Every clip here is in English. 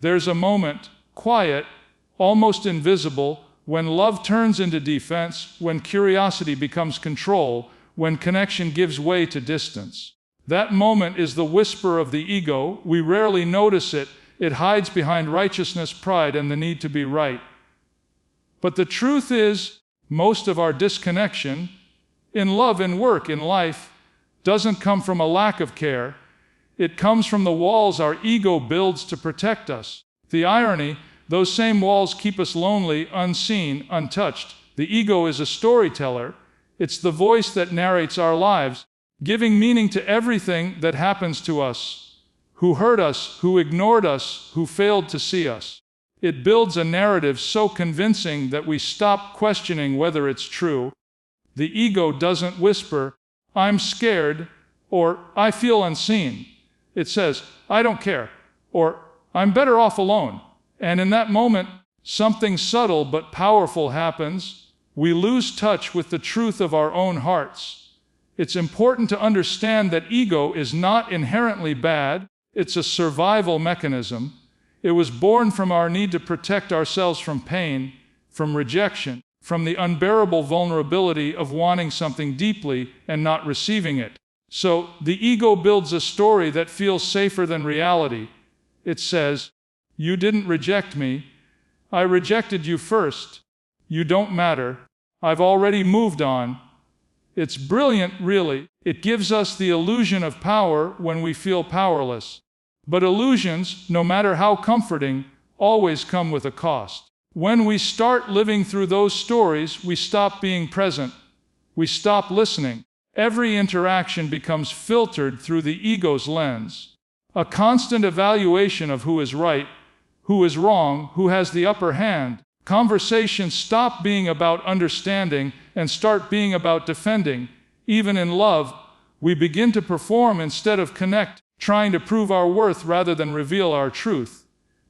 There's a moment, quiet, almost invisible, when love turns into defense, when curiosity becomes control, when connection gives way to distance. That moment is the whisper of the ego. We rarely notice it. It hides behind righteousness, pride, and the need to be right. But the truth is, most of our disconnection, in love, in work, in life, doesn't come from a lack of care. It comes from the walls our ego builds to protect us. The irony, those same walls keep us lonely, unseen, untouched. The ego is a storyteller. It's the voice that narrates our lives, giving meaning to everything that happens to us, who hurt us, who ignored us, who failed to see us. It builds a narrative so convincing that we stop questioning whether it's true. The ego doesn't whisper, "I'm scared," or "I feel unseen." It says, "I don't care," or "I'm better off alone." And in that moment, something subtle but powerful happens. We lose touch with the truth of our own hearts. It's important to understand that ego is not inherently bad. It's a survival mechanism. It was born from our need to protect ourselves from pain, from rejection, from the unbearable vulnerability of wanting something deeply and not receiving it. So, the ego builds a story that feels safer than reality. It says, "You didn't reject me. I rejected you first. You don't matter. I've already moved on." It's brilliant, really. It gives us the illusion of power when we feel powerless. But illusions, no matter how comforting, always come with a cost. When we start living through those stories, we stop being present. We stop listening. Every interaction becomes filtered through the ego's lens. A constant evaluation of who is right, who is wrong, who has the upper hand. Conversations stop being about understanding and start being about defending. Even in love, we begin to perform instead of connect, trying to prove our worth rather than reveal our truth.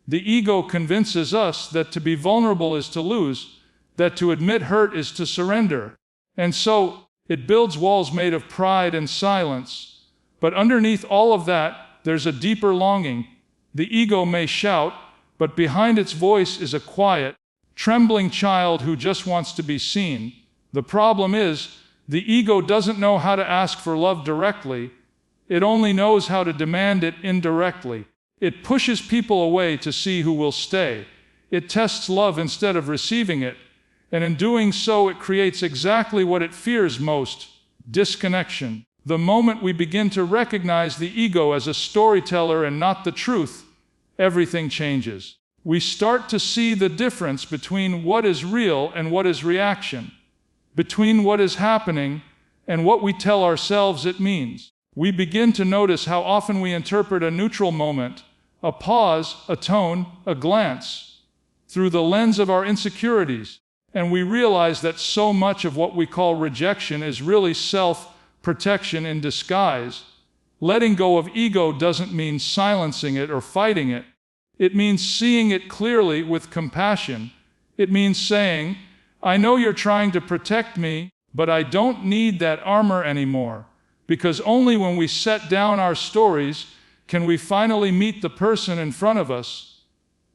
The ego convinces us that to be vulnerable is to lose, that to admit hurt is to surrender. And so, it builds walls made of pride and silence. But underneath all of that, there's a deeper longing. The ego may shout, but behind its voice is a quiet, trembling child who just wants to be seen. The problem is, the ego doesn't know how to ask for love directly. It only knows how to demand it indirectly. It pushes people away to see who will stay. It tests love instead of receiving it. And in doing so, it creates exactly what it fears most: disconnection. The moment we begin to recognize the ego as a storyteller and not the truth, everything changes. We start to see the difference between what is real and what is reaction, between what is happening and what we tell ourselves it means. We begin to notice how often we interpret a neutral moment, a pause, a tone, a glance, through the lens of our insecurities. And we realize that so much of what we call rejection is really self-protection in disguise. Letting go of ego doesn't mean silencing it or fighting it. It means seeing it clearly with compassion. It means saying, "I know you're trying to protect me, but I don't need that armor anymore." Because only when we set down our stories can we finally meet the person in front of us.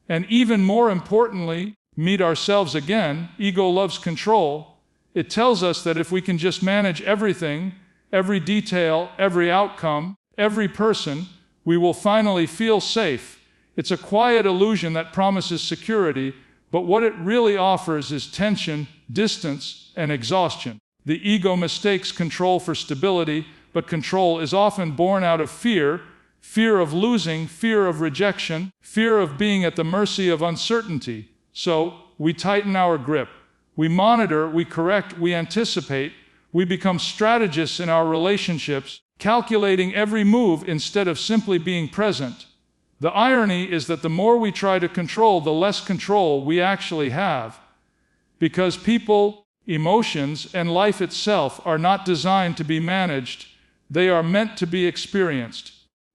And even more importantly, meet ourselves again. Ego loves control. It tells us that if we can just manage everything, every detail, every outcome, every person, we will finally feel safe. It's a quiet illusion that promises security, but what it really offers is tension, distance, and exhaustion. The ego mistakes control for stability, but control is often born out of fear: fear of losing, fear of rejection, fear of being at the mercy of uncertainty. So, we tighten our grip. We monitor, we correct, we anticipate. We become strategists in our relationships, calculating every move instead of simply being present. The irony is that the more we try to control, the less control we actually have. Because people, emotions, and life itself are not designed to be managed. They are meant to be experienced.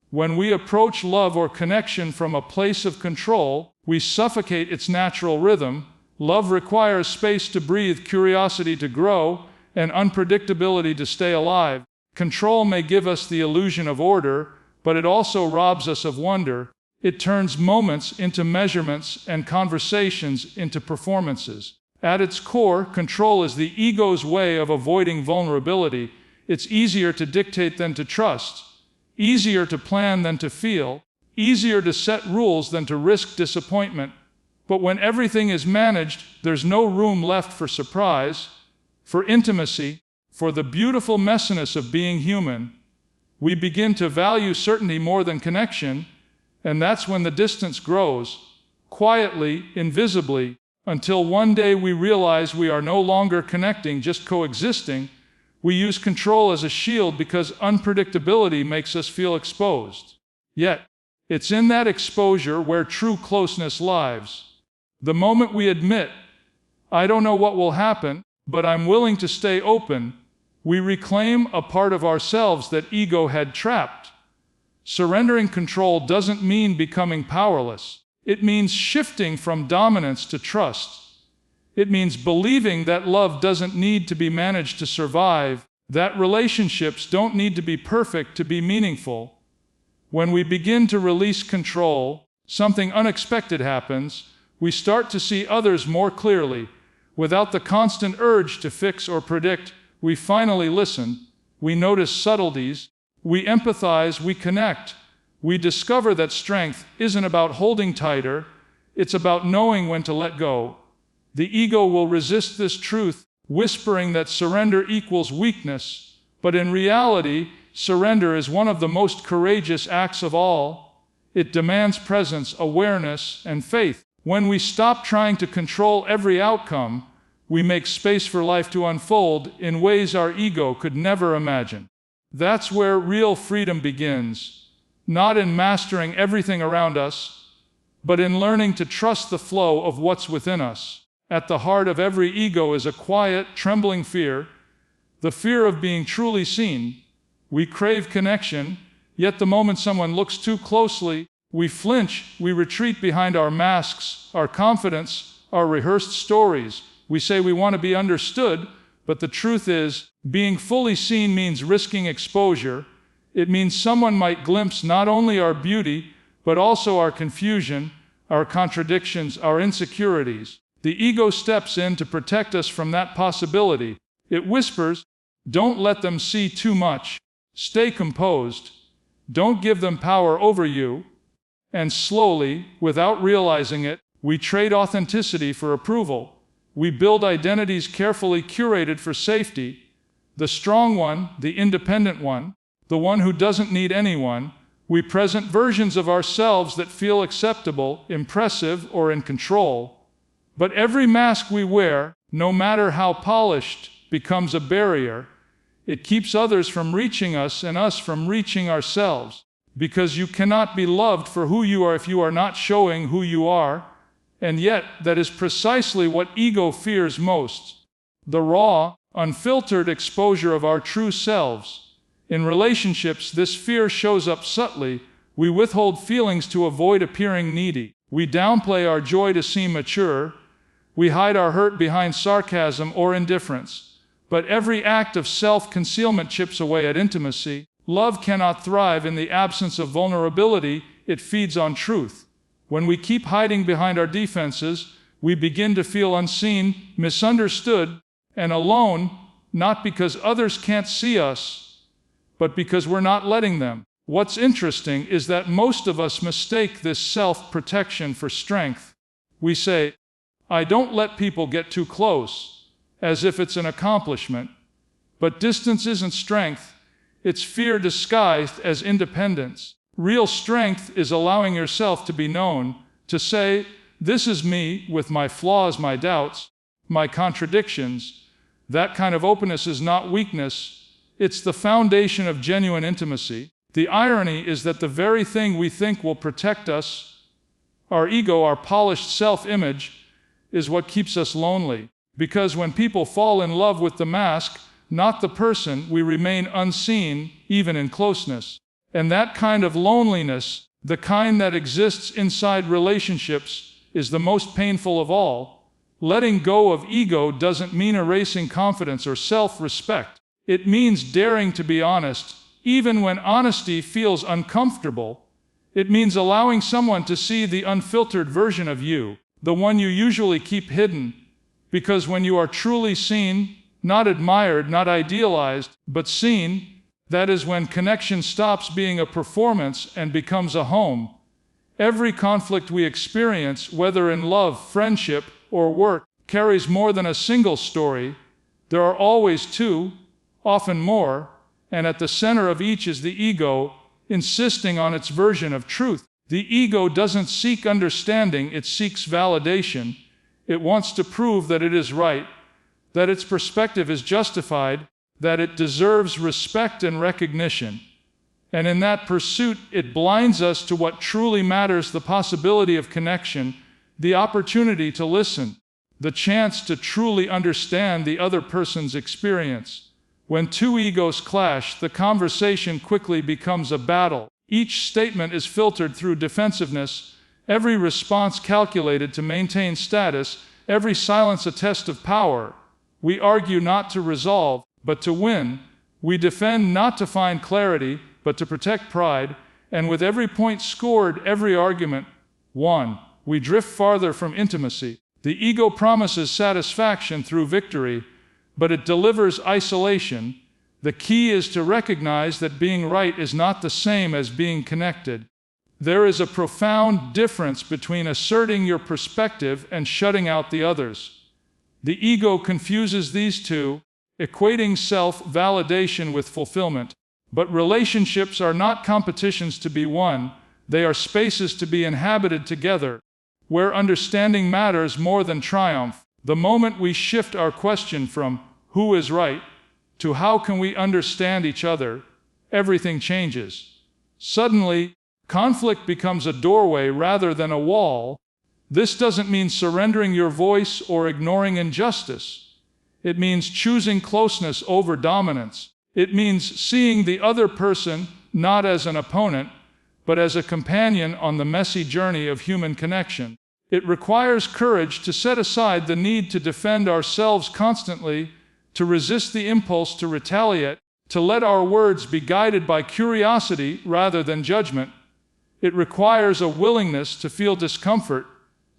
When we approach love or connection from a place of control, we suffocate its natural rhythm. Love requires space to breathe, curiosity to grow, and unpredictability to stay alive. Control may give us the illusion of order, but it also robs us of wonder. It turns moments into measurements and conversations into performances. At its core, control is the ego's way of avoiding vulnerability. It's easier to dictate than to trust, easier to plan than to feel, easier to set rules than to risk disappointment. But when everything is managed, there's no room left for surprise, for intimacy, for the beautiful messiness of being human. We begin to value certainty more than connection, and that's when the distance grows, quietly, invisibly, until one day we realize we are no longer connecting, just coexisting. We use control as a shield because unpredictability makes us feel exposed. Yet, it's in that exposure where true closeness lives. The moment we admit, I don't know what will happen, but I'm willing to stay open, we reclaim a part of ourselves that ego had trapped. Surrendering control doesn't mean becoming powerless. It means shifting from dominance to trust. It means believing that love doesn't need to be managed to survive, that relationships don't need to be perfect to be meaningful. When we begin to release control, something unexpected happens. We start to see others more clearly. Without the constant urge to fix or predict, we finally listen. We notice subtleties. We empathize. We connect. We discover that strength isn't about holding tighter. It's about knowing when to let go. The ego will resist this truth, whispering that surrender equals weakness. But in reality, surrender is one of the most courageous acts of all. It demands presence, awareness, and faith. When we stop trying to control every outcome, we make space for life to unfold in ways our ego could never imagine. That's where real freedom begins, not in mastering everything around us, but in learning to trust the flow of what's within us. At the heart of every ego is a quiet, trembling fear, the fear of being truly seen. We crave connection, yet the moment someone looks too closely, we flinch, we retreat behind our masks, our confidence, our rehearsed stories. We say we want to be understood, but the truth is, being fully seen means risking exposure. It means someone might glimpse not only our beauty, but also our confusion, our contradictions, our insecurities. The ego steps in to protect us from that possibility. It whispers, don't let them see too much. Stay composed. Don't give them power over you. And slowly, without realizing it, we trade authenticity for approval. We build identities carefully curated for safety. The strong one, the independent one, the one who doesn't need anyone. We present versions of ourselves that feel acceptable, impressive, or in control. But every mask we wear, no matter how polished, becomes a barrier. It keeps others from reaching us and us from reaching ourselves. Because you cannot be loved for who you are if you are not showing who you are. And yet, that is precisely what ego fears most. The raw, unfiltered exposure of our true selves. In relationships, this fear shows up subtly. We withhold feelings to avoid appearing needy. We downplay our joy to seem mature. We hide our hurt behind sarcasm or indifference. But every act of self-concealment chips away at intimacy. Love cannot thrive in the absence of vulnerability. It feeds on truth. When we keep hiding behind our defenses, we begin to feel unseen, misunderstood, and alone, not because others can't see us, but because we're not letting them. What's interesting is that most of us mistake this self-protection for strength. We say, I don't let people get too close, as if it's an accomplishment. But distance isn't strength. It's fear disguised as independence. Real strength is allowing yourself to be known, to say, this is me with my flaws, my doubts, my contradictions. That kind of openness is not weakness. It's the foundation of genuine intimacy. The irony is that the very thing we think will protect us, our ego, our polished self-image, is what keeps us lonely. Because when people fall in love with the mask, not the person, we remain unseen, even in closeness. And that kind of loneliness, the kind that exists inside relationships, is the most painful of all. Letting go of ego doesn't mean erasing confidence or self-respect. It means daring to be honest, even when honesty feels uncomfortable. It means allowing someone to see the unfiltered version of you, the one you usually keep hidden, because when you are truly seen, not admired, not idealized, but seen, that is when connection stops being a performance and becomes a home. Every conflict we experience, whether in love, friendship, or work, carries more than a single story. There are always two, often more, and at the center of each is the ego, insisting on its version of truth. The ego doesn't seek understanding, it seeks validation. It wants to prove that it is right, that its perspective is justified, that it deserves respect and recognition. And in that pursuit, it blinds us to what truly matters: the possibility of connection, the opportunity to listen, the chance to truly understand the other person's experience. When two egos clash, the conversation quickly becomes a battle. Each statement is filtered through defensiveness, every response calculated to maintain status, every silence a test of power. We argue not to resolve, but to win. We defend not to find clarity, but to protect pride. And with every point scored, every argument won, we drift farther from intimacy. The ego promises satisfaction through victory, but it delivers isolation. The key is to recognize that being right is not the same as being connected. There is a profound difference between asserting your perspective and shutting out the others. The ego confuses these two, equating self-validation with fulfillment. But relationships are not competitions to be won, they are spaces to be inhabited together, where understanding matters more than triumph. The moment we shift our question from "who is right" to "how can we understand each other," everything changes. Suddenly, conflict becomes a doorway rather than a wall. This doesn't mean surrendering your voice or ignoring injustice. It means choosing closeness over dominance. It means seeing the other person not as an opponent, but as a companion on the messy journey of human connection. It requires courage to set aside the need to defend ourselves constantly, to resist the impulse to retaliate, to let our words be guided by curiosity rather than judgment. It requires a willingness to feel discomfort,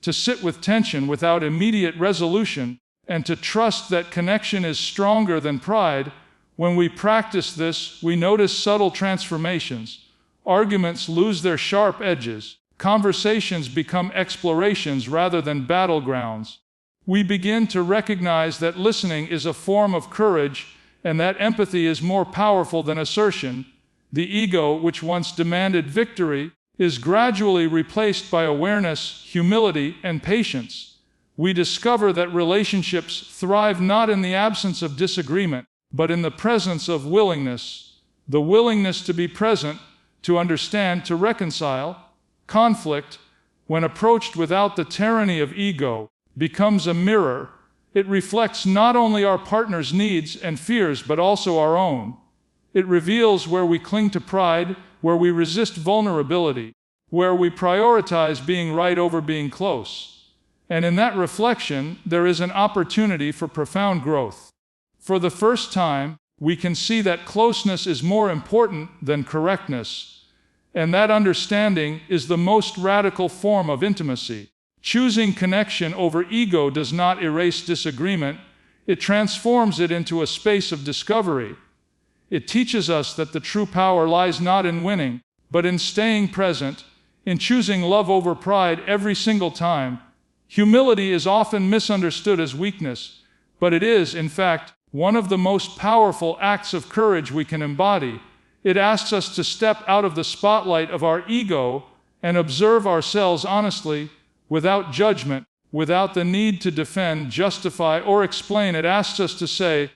to sit with tension without immediate resolution, and to trust that connection is stronger than pride. When we practice this, we notice subtle transformations. Arguments lose their sharp edges. Conversations become explorations rather than battlegrounds. We begin to recognize that listening is a form of courage, and that empathy is more powerful than assertion. The ego, which once demanded victory, is gradually replaced by awareness, humility, and patience. We discover that relationships thrive not in the absence of disagreement, but in the presence of willingness. The willingness to be present, to understand, to reconcile. Conflict, when approached without the tyranny of ego, becomes a mirror. It reflects not only our partner's needs and fears, but also our own. It reveals where we cling to pride, where we resist vulnerability, where we prioritize being right over being close. And in that reflection, there is an opportunity for profound growth. For the first time, we can see that closeness is more important than correctness, and that understanding is the most radical form of intimacy. Choosing connection over ego does not erase disagreement, it transforms it into a space of discovery. It teaches us that the true power lies not in winning, but in staying present, in choosing love over pride every single time. Humility is often misunderstood as weakness, but it is, in fact, one of the most powerful acts of courage we can embody. It asks us to step out of the spotlight of our ego and observe ourselves honestly, without judgment, without the need to defend, justify, or explain. It asks us to say,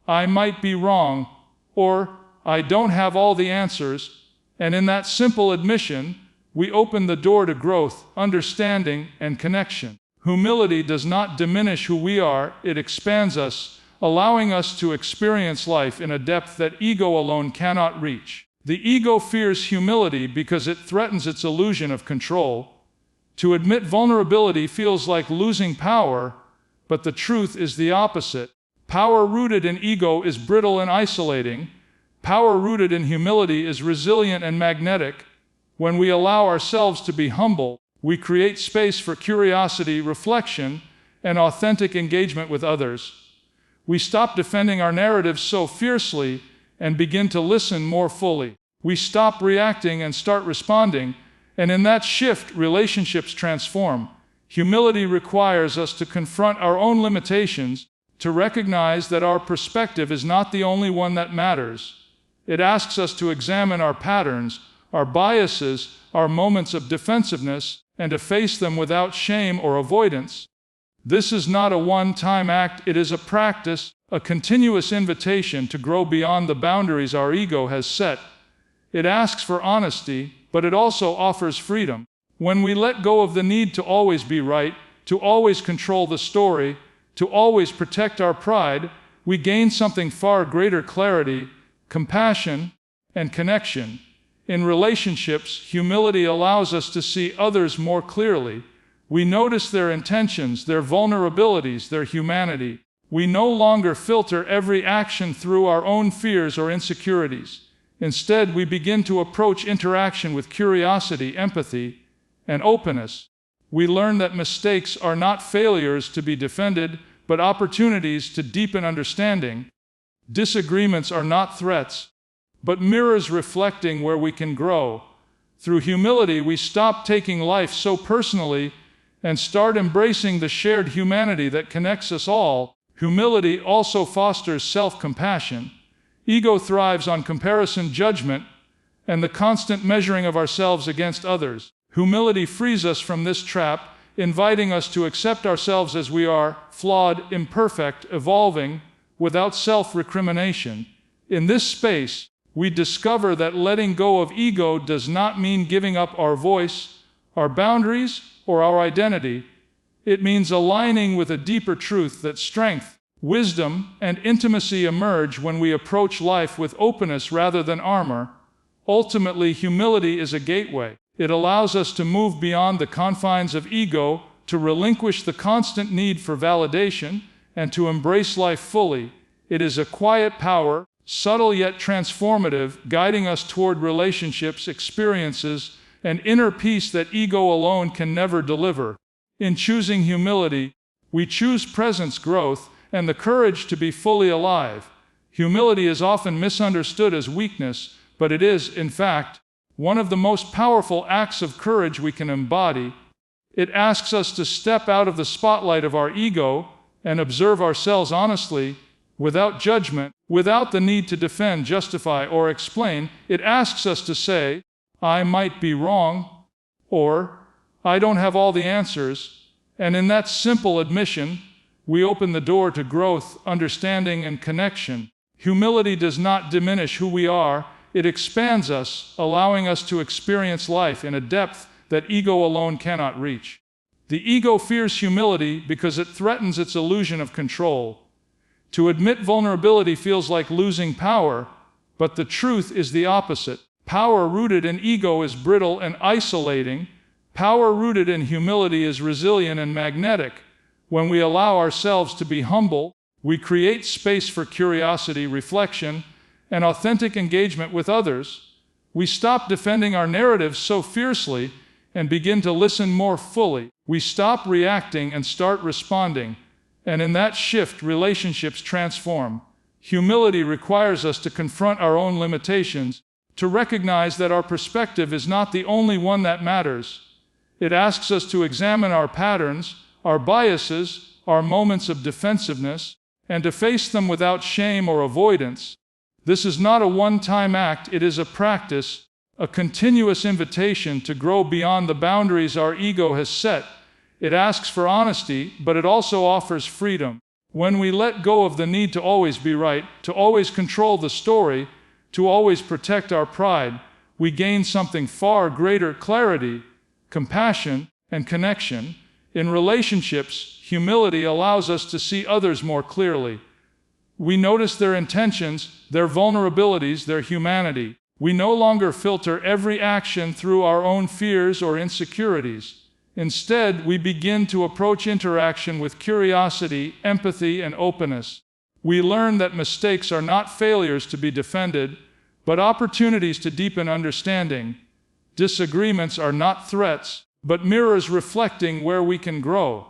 "I might be wrong," or "I don't have all the answers," and in that simple admission, we open the door to growth, understanding, and connection. Humility does not diminish who we are, it expands us, allowing us to experience life in a depth that ego alone cannot reach. The ego fears humility because it threatens its illusion of control. To admit vulnerability feels like losing power, but the truth is the opposite. Power rooted in ego is brittle and isolating. Power rooted in humility is resilient and magnetic. When we allow ourselves to be humble, we create space for curiosity, reflection, and authentic engagement with others. We stop defending our narratives so fiercely and begin to listen more fully. We stop reacting and start responding, and in that shift, relationships transform. Humility requires us to confront our own limitations, to recognize that our perspective is not the only one that matters. It asks us to examine our patterns, our biases, our moments of defensiveness, and to face them without shame or avoidance. This is not a one-time act, it is a practice, a continuous invitation to grow beyond the boundaries our ego has set. It asks for honesty, but it also offers freedom. When we let go of the need to always be right, to always control the story, to always protect our pride, we gain something far greater: clarity, compassion, and connection. In relationships, humility allows us to see others more clearly. We notice their intentions, their vulnerabilities, their humanity. We no longer filter every action through our own fears or insecurities. Instead, we begin to approach interaction with curiosity, empathy, and openness. We learn that mistakes are not failures to be defended, but opportunities to deepen understanding. Disagreements are not threats, but mirrors reflecting where we can grow. Through humility, we stop taking life so personally and start embracing the shared humanity that connects us all. Humility also fosters self-compassion. Ego thrives on comparison, judgment, and the constant measuring of ourselves against others. Humility frees us from this trap, inviting us to accept ourselves as we are, flawed, imperfect, evolving, without self-recrimination. In this space, we discover that letting go of ego does not mean giving up our voice, our boundaries, or our identity. It means aligning with a deeper truth that strength, wisdom, and intimacy emerge when we approach life with openness rather than armor. Ultimately, humility is a gateway. It allows us to move beyond the confines of ego, to relinquish the constant need for validation, and to embrace life fully. It is a quiet power, subtle yet transformative, guiding us toward relationships, experiences, and inner peace that ego alone can never deliver. In choosing humility, we choose presence, growth, and the courage to be fully alive. Humility is often misunderstood as weakness, but it is, in fact, one of the most powerful acts of courage we can embody. It asks us to step out of the spotlight of our ego and observe ourselves honestly, without judgment, without the need to defend, justify, or explain. It asks us to say, "I might be wrong," or "I don't have all the answers." And in that simple admission, we open the door to growth, understanding, and connection. Humility does not diminish who we are, it expands us, allowing us to experience life in a depth that ego alone cannot reach. The ego fears humility because it threatens its illusion of control. To admit vulnerability feels like losing power, but the truth is the opposite. Power rooted in ego is brittle and isolating. Power rooted in humility is resilient and magnetic. When we allow ourselves to be humble, we create space for curiosity, reflection, and authentic engagement with others. We stop defending our narratives so fiercely and begin to listen more fully. We stop reacting and start responding. And in that shift, relationships transform. Humility requires us to confront our own limitations, to recognize that our perspective is not the only one that matters. It asks us to examine our patterns, our biases, our moments of defensiveness, and to face them without shame or avoidance. This is not a one-time act, it is a practice, a continuous invitation to grow beyond the boundaries our ego has set. It asks for honesty, but it also offers freedom. When we let go of the need to always be right, to always control the story, to always protect our pride, we gain something far greater: clarity, compassion, and connection. In relationships, humility allows us to see others more clearly. We notice their intentions, their vulnerabilities, their humanity. We no longer filter every action through our own fears or insecurities. Instead, we begin to approach interaction with curiosity, empathy, and openness. We learn that mistakes are not failures to be defended, but opportunities to deepen understanding. Disagreements are not threats, but mirrors reflecting where we can grow.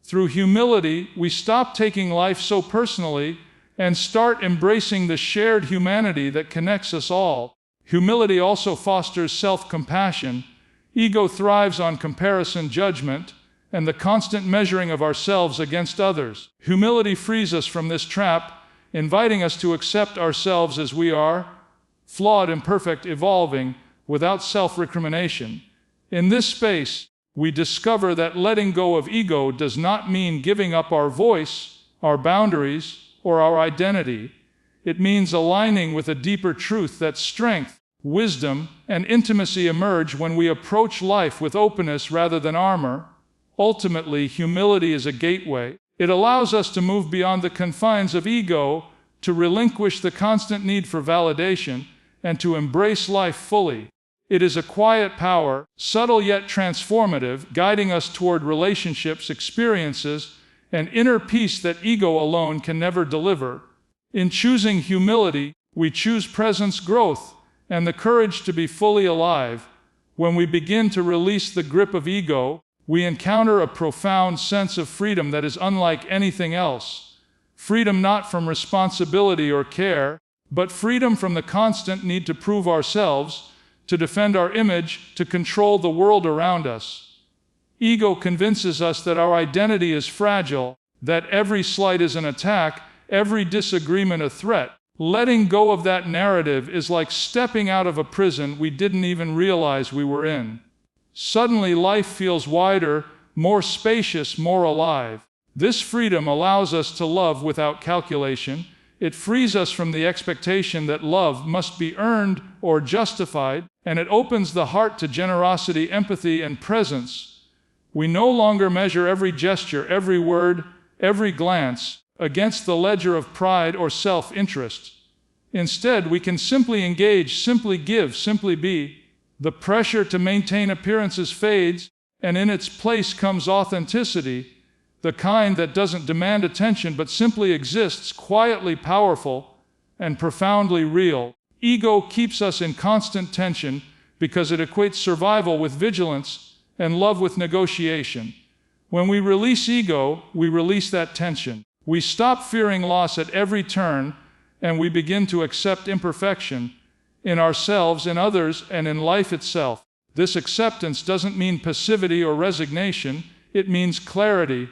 Through humility, we stop taking life so personally and start embracing the shared humanity that connects us all. Humility also fosters self-compassion. Ego thrives on comparison, judgment, and the constant measuring of ourselves against others. Humility frees us from this trap, inviting us to accept ourselves as we are, flawed, imperfect, evolving, without self-recrimination. In this space, we discover that letting go of ego does not mean giving up our voice, our boundaries, or our identity. It means aligning with a deeper truth that strength, wisdom, and intimacy emerge when we approach life with openness rather than armor. Ultimately, humility is a gateway. It allows us to move beyond the confines of ego, to relinquish the constant need for validation, and to embrace life fully. It is a quiet power, subtle yet transformative, guiding us toward relationships, experiences, and inner peace that ego alone can never deliver. In choosing humility, we choose presence, growth, and the courage to be fully alive. When we begin to release the grip of ego, we encounter a profound sense of freedom that is unlike anything else. Freedom not from responsibility or care, but freedom from the constant need to prove ourselves, to defend our image, to control the world around us. Ego convinces us that our identity is fragile, that every slight is an attack, every disagreement a threat. Letting go of that narrative is like stepping out of a prison we didn't even realize we were in. Suddenly life feels wider, more spacious, more alive. This freedom allows us to love without calculation. It frees us from the expectation that love must be earned or justified, and it opens the heart to generosity, empathy, and presence. We no longer measure every gesture, every word, every glance against the ledger of pride or self-interest. Instead, we can simply engage, simply give, simply be. The pressure to maintain appearances fades, and in its place comes authenticity, the kind that doesn't demand attention but simply exists, quietly powerful and profoundly real. Ego keeps us in constant tension because it equates survival with vigilance and love with negotiation. When we release ego, we release that tension. We stop fearing loss at every turn, and we begin to accept imperfection in ourselves, in others, and in life itself. This acceptance doesn't mean passivity or resignation. It means clarity.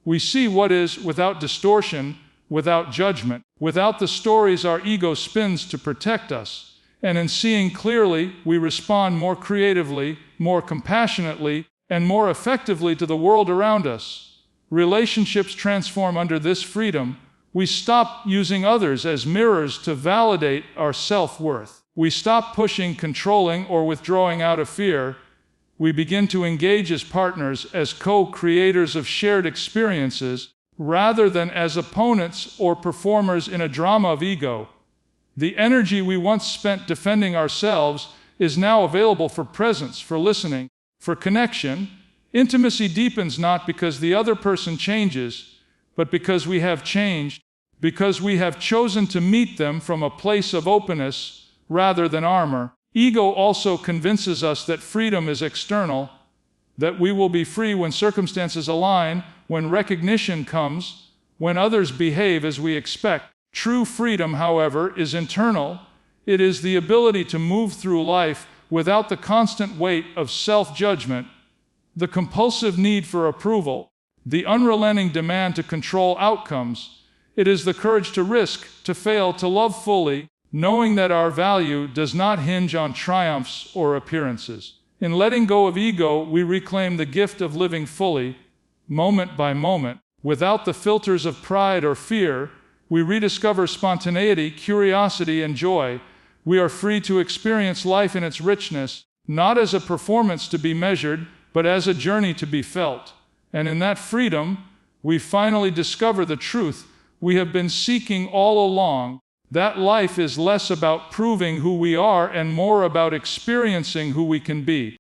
We see what is without distortion, without judgment, without the stories our ego spins to protect us. And in seeing clearly, we respond more creatively, more compassionately, and more effectively to the world around us. Relationships transform under this freedom. We stop using others as mirrors to validate our self-worth. We stop pushing, controlling, or withdrawing out of fear. We begin to engage as partners, as co-creators of shared experiences, rather than as opponents or performers in a drama of ego. The energy we once spent defending ourselves is now available for presence, for listening, for connection. Intimacy deepens not because the other person changes, but because we have changed, because we have chosen to meet them from a place of openness rather than armor. Ego also convinces us that freedom is external, that we will be free when circumstances align, when recognition comes, when others behave as we expect. True freedom, however, is internal. It is the ability to move through life without the constant weight of self-judgment, the compulsive need for approval, the unrelenting demand to control outcomes. It is the courage to risk, to fail, to love fully, knowing that our value does not hinge on triumphs or appearances. In letting go of ego, we reclaim the gift of living fully, moment by moment, without the filters of pride or fear. We rediscover spontaneity, curiosity, and joy. We are free to experience life in its richness, not as a performance to be measured, but as a journey to be felt. And in that freedom, we finally discover the truth we have been seeking all along, that life is less about proving who we are and more about experiencing who we can be.